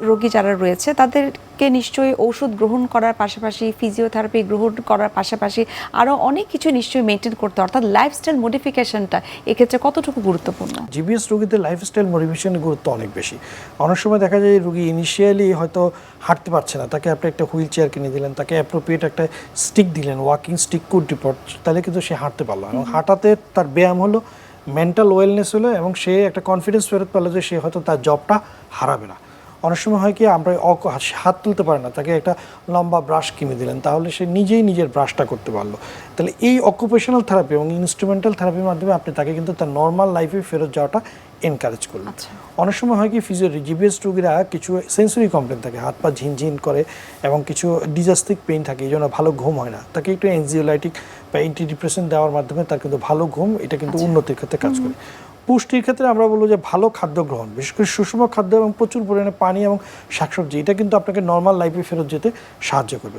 রোগী যারা রয়েছে তাদেরকে নিশ্চয়ই ঔষধ গ্রহণ করার পাশাপাশি ফিজিওথেরাপি গ্রহণ করার পাশাপাশি আরও অনেক কিছু নিশ্চয়ই মেনটেন করতে হয়, অর্থাৎ লাইফস্টাইল মডিফিকেশনটা এক্ষেত্রে কতটুকু গুরুত্বপূর্ণ? জিবিএস রোগীদের লাইফস্টাইল মডিফিকেশনের গুরুত্ব অনেক বেশি। অনেক সময় দেখা যায় রোগী ইনিশিয়ালি হয়তো হাঁটতে পারছে না, তাকে আপনি একটা হুইল চেয়ার কিনে দিলেন, তাকে অ্যাপ্রোপ্রিয়েট একটা স্টিক দিলেন, ওয়াকিং স্টিক কুড রিপোর্ট, তাহলে কিন্তু সে হাঁটতে পারলো এবং হাঁটাতে তার ব্যায়াম হলো, মেন্টাল ওয়েলনেস হলো এবং সে একটা কনফিডেন্স ফেরত পেলো যে সে হয়তো তার জবটা হারাবে না। অনেক সময় হয় কি আমরা হাত তুলতে পারে না, তাকে একটা লম্বা ব্রাশ কিনে দিলেন, তাহলে সে নিজেই নিজের ব্রাশটা করতে পারলো। তাহলে এই অকুপেশনাল থেরাপি এবং ইনস্ট্রুমেন্টাল থেরাপির মাধ্যমে আপনি তাকে কিন্তু তার নর্মাল লাইফে ফেরত যাওয়াটা এনকারেজ করলেন। অনেক সময় হয় কি জিবিএস রোগীরা কিছু সেন্সরি কমপ্লেন থাকে, হাত পা ঝিনঝিন করে এবং কিছু ডিজাস্টিক পেইন থাকে, এই জন্য ভালো ঘুম হয় না, তাকে একটু এনজিওলাইটিক বা অ্যান্টিডিপ্রেসেন্ট দেওয়ার মাধ্যমে তার কিন্তু ভালো ঘুম, এটা কিন্তু উন্নতির ক্ষেত্রে কাজ করে। পুষ্টির ক্ষেত্রে আমরা বলবো যে ভালো খাদ্য গ্রহণ, বিশেষ করে সুষম খাদ্য এবং প্রচুর পরিমাণে পানি এবং শাকসবজি, এটা কিন্তু আপনাকে নর্মাল লাইফে ফেরত যেতে সাহায্য করবে।